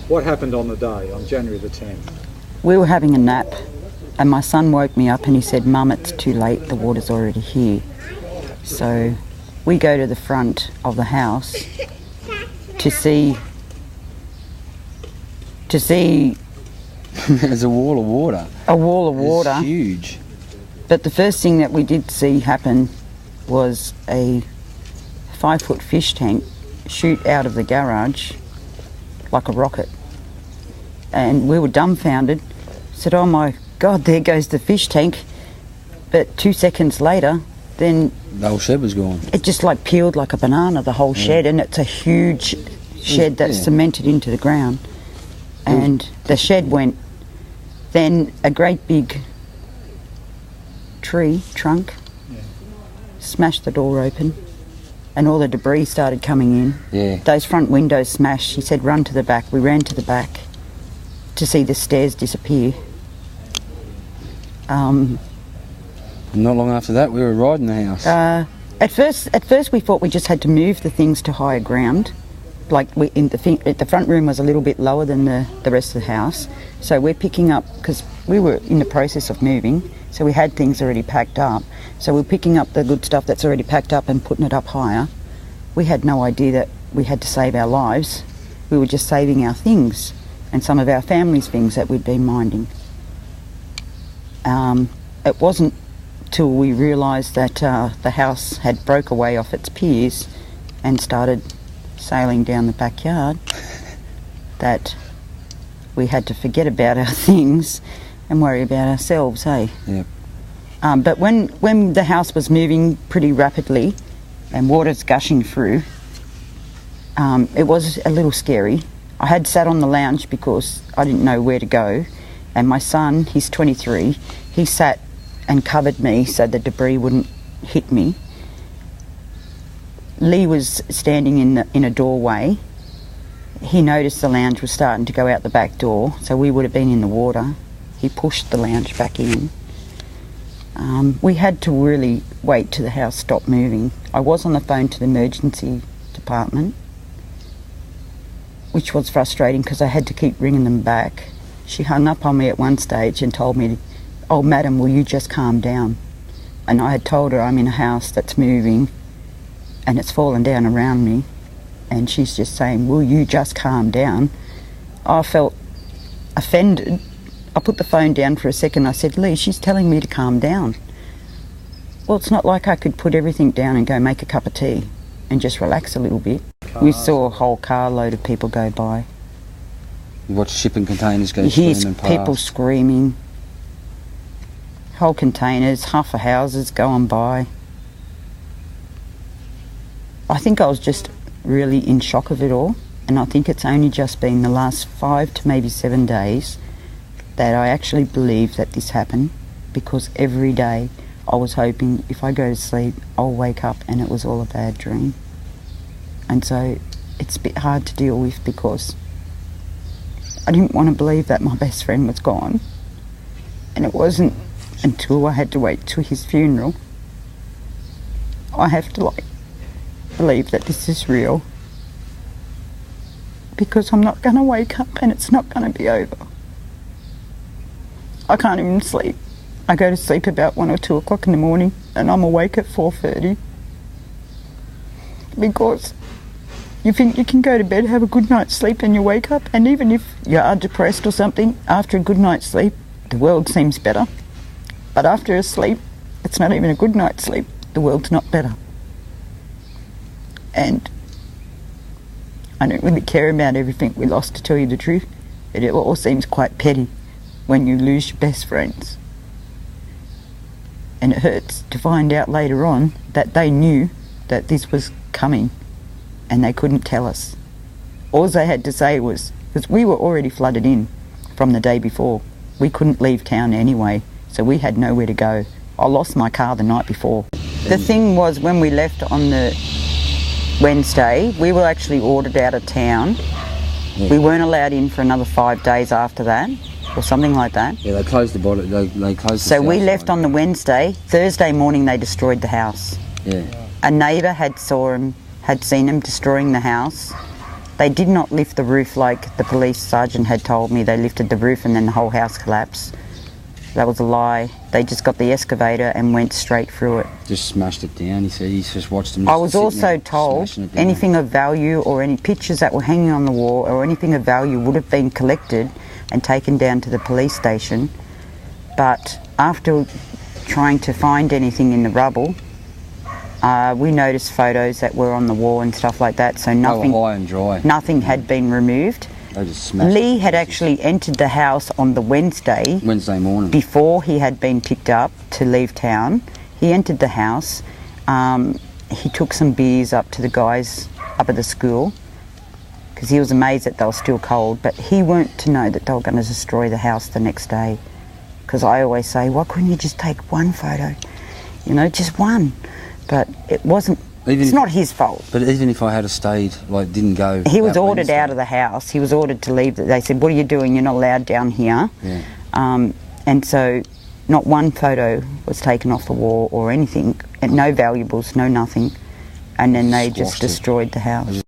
What happened on the day, on January the 10th? We were having a nap and my son woke me up and he said, "Mum, it's too late, the water's already here." So we go to the front of the house to see There's a wall of water. A wall of water. It's huge. But the first thing that we did see happen was a 5-foot fish tank shoot out of the garage like a rocket. And we were dumbfounded. Said, "Oh my God, there goes the fish tank." But 2 seconds later, then the whole shed was gone. It just like peeled like a banana, the whole shed, and it's a huge shed that's cemented into the ground. And the shed went. Then a great big tree trunk smashed the door open and all the debris started coming in. Yeah. Those front windows smashed. He said, "Run to the back." We ran to the back to see the stairs disappear. And not long after that, we were riding the house. At first we thought we just had to move the things to higher ground. Like the front room was a little bit lower than the rest of the house. So we're picking up, because we were in the process of moving, so we had things already packed up. So we're picking up the good stuff that's already packed up and putting it up higher. We had no idea that we had to save our lives. We were just saving our things and some of our family's things that we'd been minding. It wasn't till we realised that the house had broke away off its piers and started sailing down the backyard that we had to forget about our things and worry about ourselves, hey? Yeah. But when the house was moving pretty rapidly and water's gushing through, it was a little scary. I had sat on the lounge because I didn't know where to go, and my son, he's 23, he sat and covered me so the debris wouldn't hit me. Lee was standing in a doorway. He noticed the lounge was starting to go out the back door, so we would have been in the water. He pushed the lounge back in. We had to really wait till the house stopped moving. I was on the phone to the emergency department, which was frustrating because I had to keep ringing them back. She hung up on me at one stage and told me, "Oh, madam, will you just calm down?" And I had told her I'm in a house that's moving and it's fallen down around me, and she's just saying, "Will you just calm down?" I felt offended. I put the phone down for a second. I said, "Lee, she's telling me to calm down." Well, it's not like I could put everything down and go make a cup of tea and just relax a little bit. We saw a whole carload of people go by. You watched shipping containers go Here's screaming past. people screaming. Whole containers, half of houses going by. I think I was just really in shock of it all, and I think it's only just been the last 5 to maybe 7 days that I actually believe that this happened, because every day I was hoping if I go to sleep I'll wake up and it was all a bad dream. And so it's a bit hard to deal with because I didn't want to believe that my best friend was gone, and it wasn't until I had to wait till his funeral I have to believe that this is real, because I'm not going to wake up and it's not going to be over. I can't even sleep. I go to sleep about 1 or 2 o'clock in the morning and I'm awake at 4:30, because you think you can go to bed, have a good night's sleep and you wake up, and even if you are depressed or something, after a good night's sleep the world seems better. But after a sleep, it's not even a good night's sleep, the world's not better. And I don't really care about everything we lost, to tell you the truth. It all seems quite petty when you lose your best friends. And it hurts to find out later on that they knew that this was coming and they couldn't tell us. All they had to say was, because we were already flooded in from the day before, we couldn't leave town anyway, so we had nowhere to go. I lost my car the night before. The thing was, when we left on the Wednesday, we were actually ordered out of town. Yeah. We weren't allowed in for another 5 days after that, or something like that. Yeah, they closed the body. They closed. So we left on the Wednesday. Thursday morning, they destroyed the house. Yeah. A neighbour had seen them destroying the house, They did not lift the roof like the police sergeant had told me. They lifted the roof and then the whole house collapsed. That was a lie. They just got the excavator and went straight through it. Just smashed it down, he said. He's just watched them. I was also told anything of value or any pictures that were hanging on the wall or anything of value would have been collected and taken down to the police station. But after trying to find anything in the rubble, we noticed photos that were on the wall and stuff like that, so nothing, high and dry. Nothing had been removed. They just smashed Lee had actually entered the house on the Wednesday morning before he had been picked up to leave town. He entered the house. He took some beers up to the guys up at the school because he was amazed that they were still cold, but he weren't to know that they were going to destroy the house the next day. Because I always say, why couldn't you just take one photo? You know, just one. But it wasn't, it's not his fault. But even if I had stayed, like didn't go... He was ordered out of the house. He was ordered to leave. They said, what are you doing? You're not allowed down here. Yeah. And so not one photo was taken off the wall or anything. And no valuables, no nothing. And then they just destroyed the house.